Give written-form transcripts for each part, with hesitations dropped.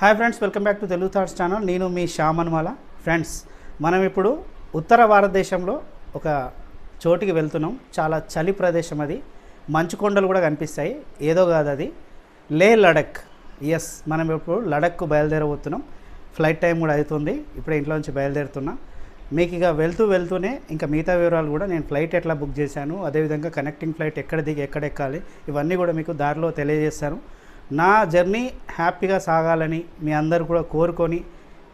Hi friends, welcome back to Telugu thoughts channel. నేను మీ శ్యామన్మాల. Friends, మనం ఇప్పుడు ఉత్తర భారతదేశంలో ఒక చోటికి వెళ్తున్నాం. చాలా చలి ప్రదేశం, అది మంచు కొండలు కూడా కనిపిస్తాయి. ఏదో కాదు, అది లే లడక్. ఎస్, మనం ఇప్పుడు లడక్కు బయలుదేరబోతున్నాం. ఫ్లైట్ టైం కూడా అవుతుంది. ఇప్పుడే ఇంట్లో నుంచి బయలుదేరుతున్నా. మీకు ఇక వెళ్తూనే ఇంకా మిగతా వివరాలు కూడా, నేను ఫ్లైట్ ఎట్లా బుక్ చేశాను, అదేవిధంగా కనెక్టింగ్ ఫ్లైట్ ఎక్కడ దిగి ఎక్కడ ఎక్కాలి, ఇవన్నీ కూడా మీకు దారిలో తెలియజేస్తాను. నా జర్నీ హ్యాపీగా సాగాలని మీ అందరూ కూడా కోరుకొని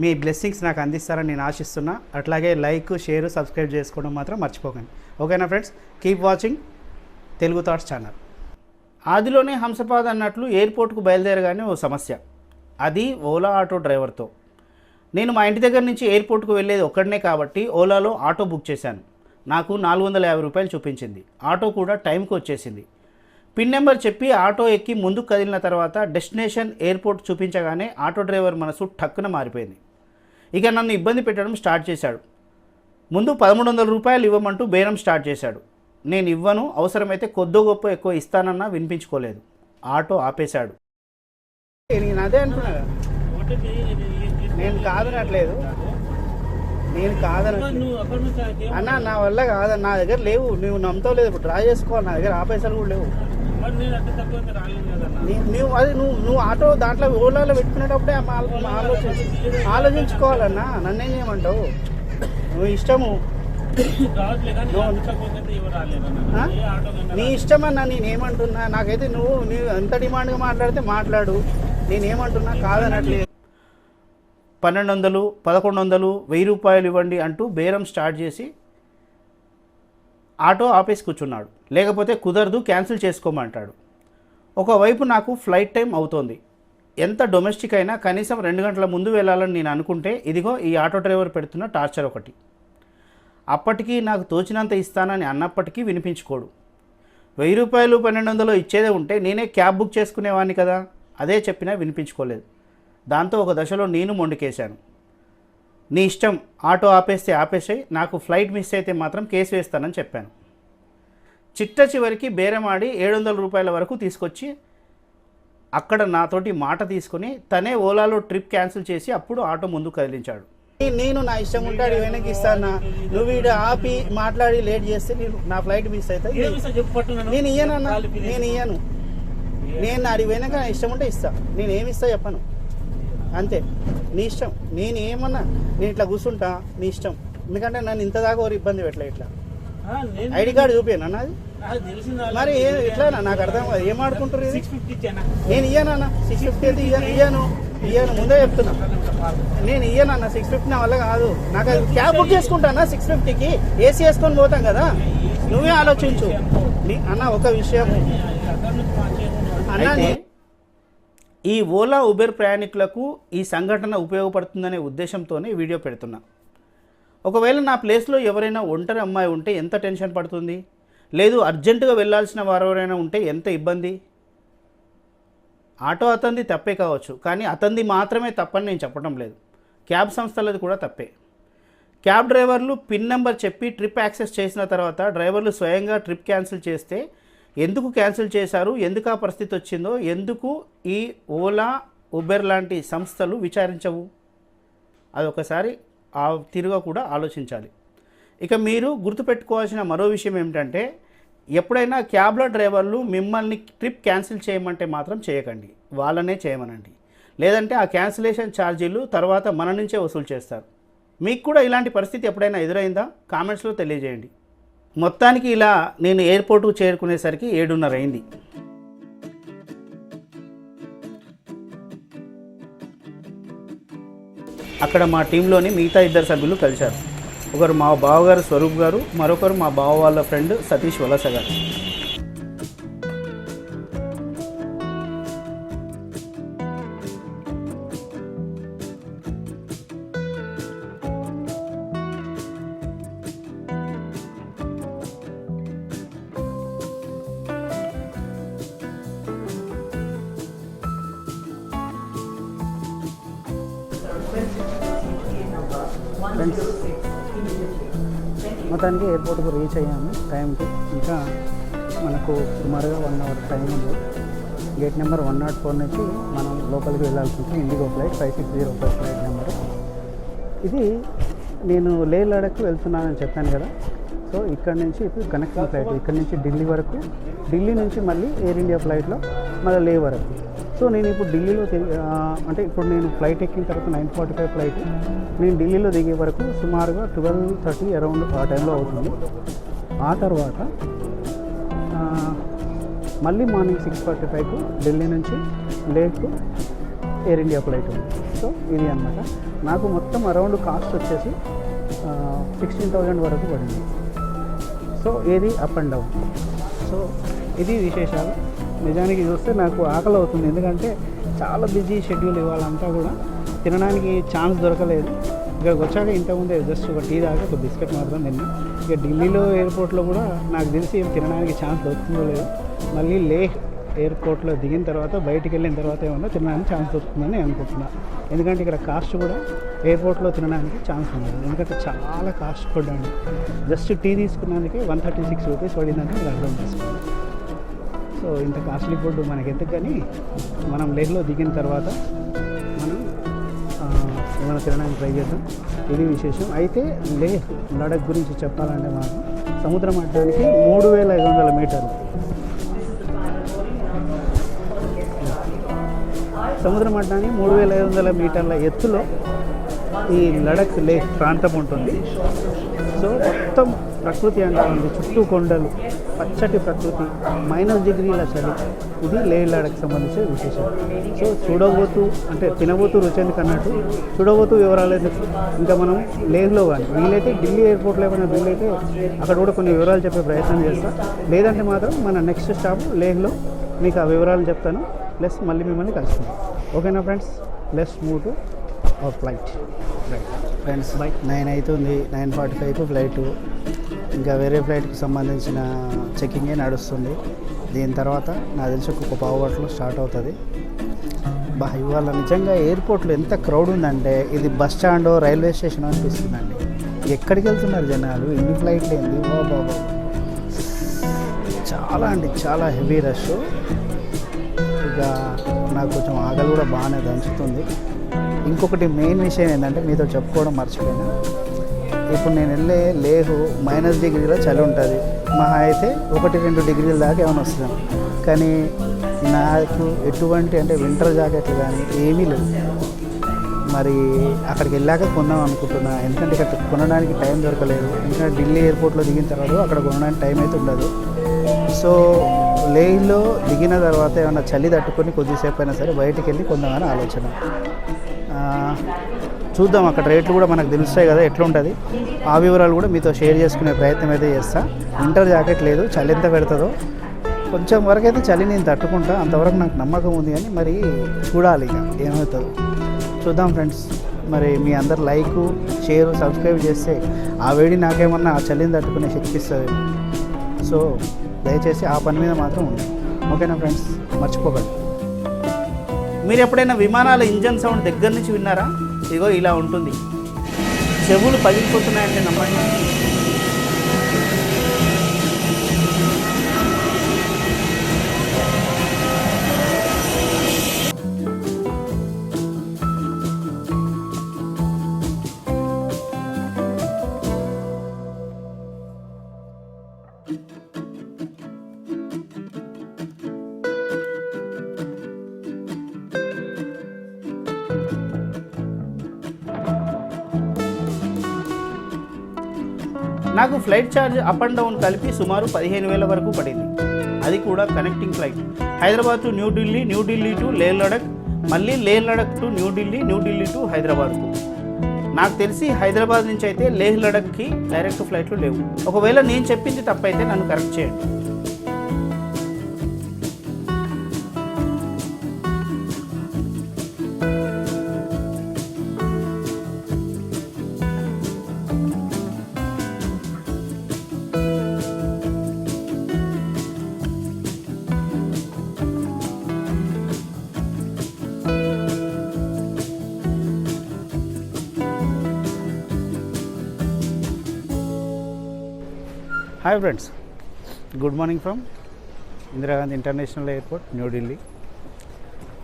మీ బ్లెస్సింగ్స్ నాకు అందిస్తారని నేను ఆశిస్తున్నా. అట్లాగే లైక్, షేర్, సబ్స్క్రైబ్ చేసుకోవడం మాత్రం మర్చిపోకండి. ఓకేనా friends? Keep watching Telugu thoughts channel. ఆదిలోనే హంసపాద్ అన్నట్లు ఎయిర్పోర్ట్కు బయలుదేరగానే ఓ సమస్య. అది ఓలా ఆటో డ్రైవర్తో. నేను మా ఇంటి దగ్గర నుంచి ఎయిర్పోర్ట్కు వెళ్ళేది ఒక్కడనే కాబట్టి ఓలాలో ఆటో బుక్ చేశాను. నాకు 450 రూపాయలు చూపించింది. ఆటో కూడా టైంకి వచ్చేసింది. పిన్ నెంబర్ చెప్పి ఆటో ఎక్కి ముందుకు కదిలిన తర్వాత డెస్టినేషన్ ఎయిర్పోర్ట్ చూపించగానే ఆటో డ్రైవర్ మనసు టక్కున మారిపోయింది. ఇక నన్ను ఇబ్బంది పెట్టడం స్టార్ట్ చేశాడు. ముందు 1300 రూపాయలు ఇవ్వమంటూ బేరం స్టార్ట్ చేశాడు. నేను ఇవ్వను, అవసరమైతే కొద్దో గొప్ప ఎక్కువ ఇస్తానన్నా వినిపించుకోలేదు. ఆటో ఆపేశాడు. నేను అదే అంటున్నా, నేను కాదనట్లేదు, నేను అన్నా, నా వల్ల కాదన్న, నా దగ్గర లేవు, నువ్వు నమ్మతో లేదు. ఇప్పుడు డ్రా చేసుకోవాలి, నా దగ్గర ఆపేసాలు కూడా లేవు. నువ్వు ఆటో దాంట్లో ఓలాలో పెట్టుకునేటప్పుడే ఆలోచించుకోవాలన్నా. నన్నేం చేయమంటావు? నువ్వు ఇష్టము, నీ ఇష్టమన్నా. నేనేమంటున్నా, నాకైతే నువ్వు ఎంత డిమాండ్గా మాట్లాడితే మాట్లాడు. నేనేమంటున్నా కాదనట్లేదు. 1200, 1100, 1000 రూపాయలు ఇవ్వండి అంటూ బేరం స్టార్ట్ చేసి ఆటో ఆపేసి కూర్చున్నాడు. లేకపోతే కుదరదు, క్యాన్సిల్ చేసుకోమంటాడు. ఒకవైపు నాకు ఫ్లైట్ టైం అవుతోంది. ఎంత డొమెస్టిక్ అయినా కనీసం 2 గంటల ముందు వెళ్ళాలని నేను అనుకుంటే ఇదిగో ఈ ఆటో డ్రైవర్ పెడుతున్న టార్చర్ ఒకటి. అప్పటికీ నాకు తోచినంత ఇస్తానని అన్నప్పటికీ వినిపించుకోడు. 1000 రూపాయలు 1200 ఇచ్చేదే ఉంటే నేనే క్యాబ్ బుక్ చేసుకునేవాడిని కదా. అదే చెప్పినా వినిపించుకోలేదు. దాంతో ఒక దశలో నేను మొండికేశాను. నీ ఇష్టం, ఆటో ఆపేస్తే ఆపేసాయి, నాకు ఫ్లైట్ మిస్ అయితే మాత్రం కేసు వేస్తానని చెప్పాను. చిట్ట చివరికి బేరమాడి 700 రూపాయల వరకు తీసుకొచ్చి అక్కడ నాతోటి మాట తీసుకొని తనే ఓలాలో ట్రిప్ క్యాన్సిల్ చేసి అప్పుడు ఆటో ముందు కదిలించాడు. నేను నా ఇష్టం ఉంటాడు వెనక్కి ఇస్తానా, నువ్వు ఈడ ఆపి మాట్లాడి లేట్ చేస్తే నా ఫ్లైట్ మిస్ అవుతుంది. నేను ఇయ్యనన్నా, నేను ఇయ్యను. నేను అడిగి వెనక నా ఇష్టం ఉంటే ఇస్తా. నేను ఏమి ఇస్తా చెప్పను, అంతే. నీ ఇష్టం. నేను ఏమన్నా, నేను ఇట్లా కూర్చుంటా, నీ ఇష్టం. ఎందుకంటే నన్ను ఇంత దాకా ఎవరు ఇబ్బంది పెట్టలే. ఇట్లా ఐడి కార్డు చూపాను అది. మరి ఇట్లా నాకు అర్థం కాదు, ఏం ఆడుకుంటారు? నేను ఇయ్యానన్నా 650 ఇయ్యాను, ముందే చెప్తున్నా. నేను ఇయ్యానన్నా 650 నా వల్ల కాదు. నాకు క్యాబ్ బుక్ చేసుకుంటానా 650కి, ఏసీ వేసుకొని పోతాం కదా. నువ్వే ఆలోచించు అన్న. ఒక విషయం అన్నా, ఈ ఓలా ఉబెర్ ప్రయాణికులకు ఈ సంఘటన ఉపయోగపడుతుందనే ఉద్దేశంతోనే వీడియో పెడుతున్నా. ఒకవేళ నా ప్లేస్లో ఎవరైనా ఒంటరి అమ్మాయి ఉంటే ఎంత టెన్షన్ పడుతుంది, లేదు అర్జెంటుగా వెళ్ళాల్సిన వారు ఎవరైనా ఉంటే ఎంత ఇబ్బంది. ఆటో అతంది తప్పే కావచ్చు, కానీ అతంది మాత్రమే తప్పని నేను చెప్పడం లేదు. క్యాబ్ సంస్థలది కూడా తప్పే. క్యాబ్ డ్రైవర్లు పిన్ నెంబర్ చెప్పి ట్రిప్ యాక్సెస్ చేసిన తర్వాత డ్రైవర్లు స్వయంగా ట్రిప్ క్యాన్సిల్ చేస్తే ఎందుకు క్యాన్సిల్ చేశారు, ఎందుకు ఆ పరిస్థితి వచ్చిందో ఎందుకు ఈ ఓలా, ఉబెర్ లాంటి సంస్థలు విచారించవు? అదొకసారి ఆ తీరుగా కూడా ఆలోచించాలి. ఇక మీరు గుర్తుపెట్టుకోవాల్సిన మరో విషయం ఏమిటంటే, ఎప్పుడైనా క్యాబ్ల డ్రైవర్లు మిమ్మల్ని ట్రిప్ క్యాన్సిల్ చేయమంటే మాత్రం చేయకండి, వాళ్ళనే చేయమనండి. లేదంటే ఆ క్యాన్సిలేషన్ ఛార్జీలు తర్వాత మన నుంచే వసూలు చేస్తారు. మీకు కూడా ఇలాంటి పరిస్థితి ఎప్పుడైనా ఎదురైందా? కామెంట్స్లో తెలియజేయండి. మొత్తానికి ఇలా నేను ఎయిర్పోర్ట్కు చేరుకునేసరికి 7:30 అయింది. అక్కడ మా టీంలోని మిగతా 2 సభ్యులు కలిశారు. ఒకరు మా బావగారు స్వరూప్ గారు, మరొకరు మా బావ వాళ్ళ ఫ్రెండ్ సతీష్ వలస గారు. ఫ్రెండ్స్, మొత్తానికి ఎయిర్పోర్ట్కు రీచ్ అయ్యాము టైంకి. ఇంకా మనకు సుమారుగా 1 అవర్ టైం ఉంది. గేట్ నెంబర్ 104 నుంచి మనం లోపలికి వెళ్ళాల్సి ఉంటుంది. IndiGo flight 5605 flight number. ఇది నేను లే లడఖ్కి వెళ్తున్నానని చెప్పాను కదా. సో ఇక్కడ నుంచి ఇప్పుడు కనెక్టింగ్ ఫ్లైట్, ఇక్కడ నుంచి ఢిల్లీ వరకు, ఢిల్లీ నుంచి మళ్ళీ ఎయిర్ ఇండియా ఫ్లైట్లో మళ్ళీ లే వరకు. సో నేను ఇప్పుడు ఢిల్లీలో అంటే ఇప్పుడు నేను ఫ్లైట్ ఎక్కిన తర్వాత 9:45 ఫ్లైట్, నేను ఢిల్లీలో దిగే వరకు సుమారుగా 12:30 అరౌండ్ ఆ టైంలో అవుతుంది. ఆ తర్వాత మళ్ళీ మార్నింగ్ 6:45కు ఢిల్లీ నుంచి లేకు ఎయిర్ ఇండియా ఫ్లైట్ ఉంది. సో ఇది అనమాట. నాకు మొత్తం అరౌండ్ కాస్ట్ వచ్చేసి 16,000 వరకు పడింది. సో ఏది అప్ అండ్ డౌన్. సో ఇది విశేషాలు. నిజానికి చూస్తే నాకు ఆకలి అవుతుంది, ఎందుకంటే చాలా బిజీ షెడ్యూల్ ఇవ్వాలంతా కూడా తినడానికి ఛాన్స్ దొరకలేదు. ఇక్కడికి వచ్చాక ఇంతకుముందే జస్ట్ ఒక టీ తాగి ఒక బిస్కెట్ మాత్రం తిన్నా. ఇక ఢిల్లీలో ఎయిర్పోర్ట్లో కూడా నాకు తెలిసి ఏం తినడానికి ఛాన్స్ దొరుకుతుందో లేదు. మళ్ళీ లే ఎయిర్పోర్ట్లో దిగిన తర్వాత బయటికి వెళ్ళిన తర్వాత ఏమన్నా తినడానికి ఛాన్స్ దొరుకుతుందని అనుకుంటున్నాను. ఎందుకంటే ఇక్కడ కాస్ట్ కూడా ఎయిర్పోర్ట్లో తినడానికి ఛాన్స్ ఉండదు, ఎందుకంటే చాలా కాస్ట్ పడ్డాను. జస్ట్ టీ తీసుకున్నందుకే 136 రూపీస్ పడిందని మీరు అర్థం చేసుకోండి. సో ఇంత కాస్ట్లీ ఫుడ్ మనకి ఎందుకు, కానీ మనం లేహ్లో దిగిన తర్వాత మనం ఏమైనా తినడానికి ట్రై చేద్దాం. ఇది విశేషం. అయితే లేహ్ లడఖ్ గురించి చెప్పాలంటే మాత్రం సముద్ర మట్టానికి 3,500 మీటర్లు, సముద్ర మట్టానికి 3,500 మీటర్ల ఎత్తులో ఈ లడఖ్ లేహ్ ప్రాంతం ఉంటుంది. సో మొత్తం ప్రకృతి అంటారండి, చుట్టూ కొండలు, పచ్చటి ప్రకృతి, -డిగ్రీల చలి. ఇది లే లడఖ్ సంబంధించిన విశేషం. సో చూడబోతూ అంటే తినబోతూ రుచి ఎందుకు అన్నట్టు చూడబోతూ వివరాలు అయితే ఇంకా మనం లేహ్లో కానీ వీలైతే ఢిల్లీ ఎయిర్పోర్ట్లో ఏమైనా వీలైతే అక్కడ కూడా కొన్ని వివరాలు చెప్పే ప్రయత్నం చేస్తాం. లేదంటే మాత్రం మన నెక్స్ట్ స్టాప్ లేహ్లో మీకు ఆ వివరాలు చెప్తాను, ప్లస్ మళ్ళీ మిమ్మల్ని కలుస్తాను. ఓకేనా friends, let's move to our flight. Right friends, 9 అవుతుంది, 9:45కు ఫ్లైటు. ఇంకా వేరే ఫ్లైట్కి సంబంధించిన చెక్కింగే నడుస్తుంది. దీని తర్వాత నాకు తెలిసి ఒక పావు గంటలో స్టార్ట్ అవుతుంది. ఇవాళ నిజంగా ఎయిర్పోర్ట్లో ఎంత క్రౌడ్ ఉందంటే ఇది బస్ స్టాండో రైల్వే స్టేషన్ అనిపిస్తుందండి. ఎక్కడికి వెళ్తున్నారు జనాలు, ఇన్ని ఫ్లైట్లు ఏంది బాబా, చాలా అంటే చాలా హెవీ రష్. ఇక నాకు కొంచెం ఆకలి కూడా బాగానే దంచుతుంది. ఇంకొకటి మెయిన్ విషయం ఏంటంటే మీతో చెప్పుకోవడం మర్చిపోయినా, ఇప్పుడు నేను వెళ్ళే లేహు -డిగ్రీలో చలి ఉంటుంది, మహా అయితే 1-2 డిగ్రీల దాకా ఏమైనా వస్తున్నాం. కానీ నాకు ఎటువంటి అంటే వింటర్ జాకెట్లు కానీ ఏమీ లేవు. మరి అక్కడికి వెళ్ళాక కొందాం అనుకుంటున్నా, ఎందుకంటే ఇక్కడ కొనడానికి టైం దొరకలేదు. ఎందుకంటే ఢిల్లీ ఎయిర్పోర్ట్లో దిగిన తర్వాత అక్కడ కొనడానికి టైం అయితే ఉండదు. సో లేహ్లో దిగిన తర్వాత ఏమైనా చలి తట్టుకొని కొద్దిసేపు అయినా సరే బయటికి వెళ్ళి కొందామని ఆలోచన. చూద్దాం, అక్కడ రేట్లు కూడా మనకు తెలుస్తాయి కదా ఎట్లా ఉంటుంది. ఆ వివరాలు కూడా మీతో షేర్ చేసుకునే ప్రయత్నం అయితే చేస్తా. వింటర్ జాకెట్ లేదు, చలి ఎంత పెడుతుందో కొంచెం వరకు అయితే చలి నేను తట్టుకుంటా, అంతవరకు నాకు నమ్మకం ఉంది. కానీ మరి చూడాలి ఇక ఏమవుతుందో చూద్దాం ఫ్రెండ్స్. మరి మీ అందరు లైక్, షేర్, సబ్స్క్రైబ్ చేస్తే ఆ వేడి నాకేమన్నా ఆ చలిని తట్టుకునే శక్తి ఇస్తుంది. సో దయచేసి ఆ పని మీద మాత్రం ఉంది. ఓకేనా ఫ్రెండ్స్, మర్చిపోకండి. మీరు ఎప్పుడైనా విమానాల ఇంజన్ సౌండ్ దగ్గర నుంచి విన్నారా? ఇగో ఇలా ఉంటుంది. చెవులు పగిలిపోతున్నాయంటే నమ్మండి. నాకు flight charge up and down కలిపి సుమారు 15,000 వరకు పడింది. అది కూడా connecting flight. Hyderabad to New Delhi, New Delhi to లే లడఖ్, మళ్ళీ లే లడఖ్ టు న్యూఢిల్లీ, న్యూఢిల్లీ టు హైదరాబాద్కు. నాకు తెలిసి హైదరాబాద్ నుంచి అయితే లేహ్ లడఖ్కి డైరెక్ట్ ఫ్లైట్లు లేవు. ఒకవేళ నేను చెప్పింది తప్పైతే నన్ను కరెక్ట్ చేయండి. Hi friends, good morning from Indira Gandhi international airport, New Delhi.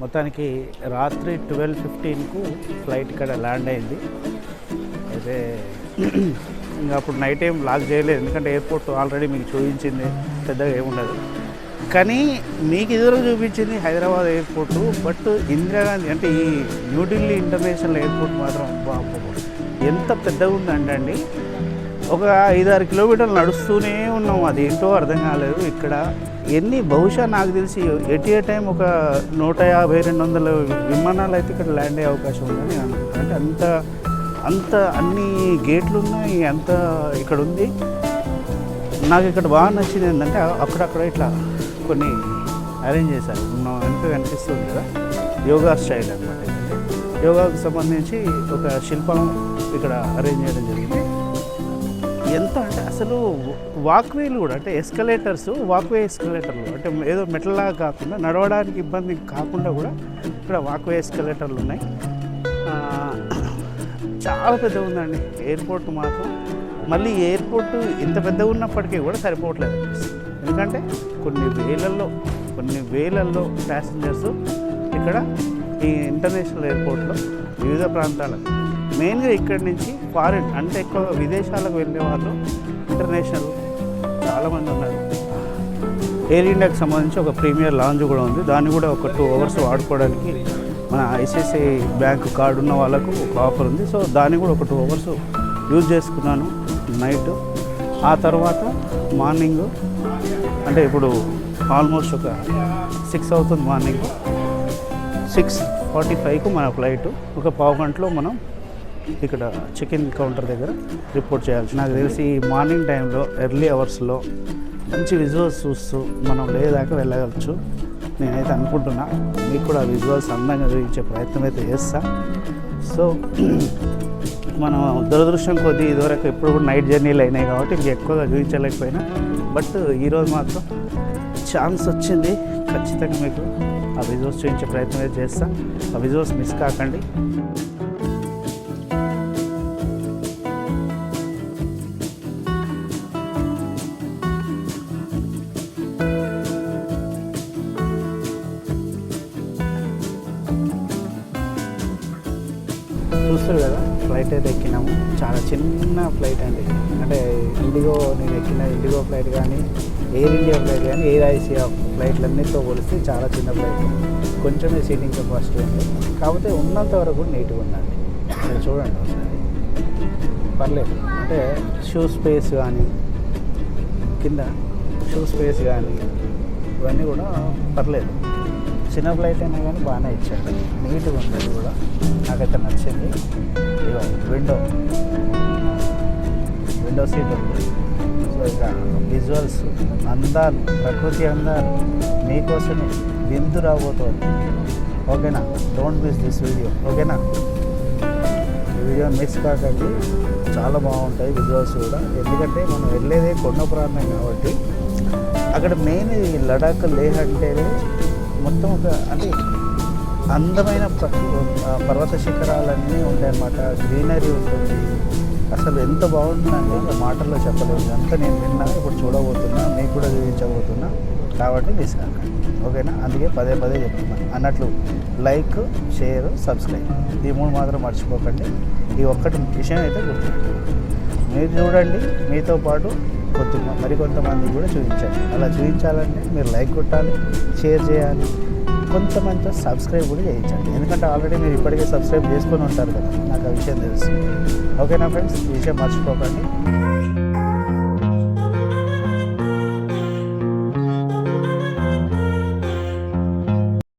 మొత్తానికి రాత్రి 12:15కు ఫ్లైట్ ఇక్కడ ల్యాండ్ అయింది. అయితే ఇంకా అప్పుడు నైట్ టైం లాక్ చేయలేదు, ఎందుకంటే ఎయిర్పోర్ట్ ఆల్రెడీ మీకు చూపించింది, పెద్దగా ఏముండదు. కానీ మీకు ఇదివరకు చూపించింది హైదరాబాద్ ఎయిర్పోర్టు, బట్ ఇందిరాగాంధీ అంటే ఈ న్యూఢిల్లీ ఇంటర్నేషనల్ ఎయిర్పోర్ట్ మాత్రం ఎంత పెద్దగా ఉందండి. ఒక 5-6 కిలోమీటర్లు నడుస్తూనే ఉన్నాం, అదేంటో అర్థం కాలేదు. ఇక్కడ బహుశా నాకు తెలిసి ఎట్ ఏ టైం ఒక 150-200 విమానాలు అయితే ఇక్కడ ల్యాండ్ అయ్యే అవకాశం ఉందని నేను అనుకుంటున్నాను. అంటే అంత అన్ని గేట్లు ఉన్నాయి, అంత ఇక్కడ ఉంది. నాకు ఇక్కడ బాగా నచ్చింది ఏంటంటే అక్కడక్కడ ఇట్లా కొన్ని అరేంజ్ చేశారు. వెనక కనిపిస్తుంది కదా, యోగా స్టైల్ అనమాట. యోగాకు సంబంధించి ఒక శిల్పం ఇక్కడ అరేంజ్ చేయడం జరిగింది. ఎంత అంటే అసలు వాక్వేలు కూడా, అంటే ఎస్కలేటర్స్, వాక్వే ఎస్కలేటర్లు, అంటే ఏదో మెట్లలాగా కాకుండా నడవడానికి ఇబ్బంది కాకుండా కూడా ఇక్కడ వాక్వే ఎస్కలేటర్లు ఉన్నాయి. చాలా పెద్దగా ఉందండి ఎయిర్పోర్ట్ మాత్రం. మళ్ళీ ఎయిర్పోర్ట్ ఇంత పెద్దగా ఉన్నప్పటికీ కూడా సరిపోవట్లేదు, ఎందుకంటే కొన్ని వేలల్లో ప్యాసింజర్స్ ఇక్కడ ఈ ఇంటర్నేషనల్ ఎయిర్పోర్ట్లో వివిధ ప్రాంతాలకు, మెయిన్గా ఇక్కడి నుంచి ఫారిన్ అంటే ఎక్కువ విదేశాలకు వెళ్ళే వాళ్ళు ఇంటర్నేషనల్ చాలామంది ఉన్నారు. ఎయిర్ ఇండియాకి సంబంధించి ఒక ప్రీమియర్ లాంజ్ కూడా ఉంది, దాన్ని కూడా ఒక 2 అవర్స్ వాడుకోవడానికి మన ఐసిఐసిఐ బ్యాంక్ కార్డు ఉన్న వాళ్ళకు ఒక ఆఫర్ ఉంది. సో దాన్ని కూడా ఒక 2 అవర్స్ యూజ్ చేసుకున్నాను నైట్. ఆ తర్వాత మార్నింగ్ అంటే ఇప్పుడు ఆల్మోస్ట్ ఒక 6 అవుతుంది, మార్నింగ్ 6:45కు మన ఫ్లైట్. ఒక పావు గంటలో మనం ఇక్కడ చెక్-ఇన్ కౌంటర్ దగ్గర రిపోర్ట్ చేయాల్సి. నాకు తెలిసి మార్నింగ్ టైంలో ఎర్లీ అవర్స్లో మంచి విజువల్స్ చూస్తూ మనం లేదాకా వెళ్ళగలచ్చు నేనైతే అనుకుంటున్నా. మీకు కూడా విజువల్స్ అందంగా చూపించే ప్రయత్నం అయితే చేస్తా. సో మనం దురదృష్టం కొద్దీ ఇదివరకు ఎప్పుడు కూడా నైట్ జర్నీలు అయినాయి కాబట్టి ఇంక ఎక్కువగా చూపించలేకపోయినా, బట్ ఈరోజు మాత్రం ఛాన్స్ వచ్చింది, ఖచ్చితంగా మీకు ఆ విజువల్స్ చూపించే ప్రయత్నం అయితే చేస్తా. ఆ విజువల్స్ మిస్ కాకండి. చూస్తారు కదా, ఫ్లైట్ అయితే ఎక్కినాము. చాలా చిన్న ఫ్లైట్ అండి, అంటే నేను ఎక్కిన ఇండిగో ఫ్లైట్ కానీ, ఎయిర్ ఇండియా ఫ్లైట్ కానీ, ఎయిర్ ఐసియా ఫ్లైట్లన్నిటితో పోలిస్తే చాలా చిన్న ఫ్లైట్. కొంచెమే సీటింగ్ కెపాసిటీ ఉంది, కాకపోతే ఉన్నంత వరకు కూడా నీట్గా ఉందండి. మీరు చూడండి ఒకసారి, పర్లేదు. అంటే షూ స్పేస్ కానీ, కింద షూ స్పేస్ కానీ ఇవన్నీ కూడా పర్లేదు. చిన్న ఫ్లైట్ అయినా కానీ బాగానే ఇచ్చాడు, నీట్గా ఉంది. అది కూడా నాకైతే నచ్చింది. విండో సీట్ ఉంది. సో ఇక విజువల్స్ అందాలు, ప్రకృతి అందాలు మీకోసమే విందు రాబోతోంది. ఓకేనా? Don't miss this video. ఓకేనా? ఈ వీడియోని మిస్ కాకండి, చాలా బాగుంటాయి విజువల్స్ కూడా. ఎందుకంటే మనం వెళ్ళేదే కొండ ప్రాంతం కాబట్టి అక్కడ మెయిన్ లడాక్, లేహ్ అంటేనే మొత్తం ఒక అంటే అందమైన పర్వత శిఖరాలన్నీ ఉంటాయన్నమాట, గ్రీనరీ ఉంటుంది. అసలు ఎంత బాగుంటుందంటే మాటల్లో చెప్పలేదు. అంతా నేను విన్నా, ఇప్పుడు చూడబోతున్నా, మీకు కూడా చూపించబోతున్నా, కాబట్టి మిస్ కాకండి. ఓకేనా? అందుకే పదే చెప్తున్నాను అన్నట్లు, లైక్, షేర్, సబ్స్క్రైబ్ ఈ 3 మాత్రం మర్చిపోకండి. ఈ ఒక్కటి విషయం అయితే గుర్తుపెట్టుకోండి. మీరు చూడండి, మీతో పాటు మరికొంతమందికి కూడా చూపించండి. అలా చూపించాలంటే మీరు లైక్ కొట్టాలి, షేర్ చేయాలి, కొంతమందితో సబ్స్క్రైబ్ కూడా చేయించండి. ఎందుకంటే ఆల్రెడీ మీరు ఇప్పటికే సబ్స్క్రైబ్ చేసుకొని ఉంటారు కదా, నాకు ఆ విషయం తెలుసు. ఓకేనా ఫ్రెండ్స్? ఈ విషయం మర్చిపోకండి.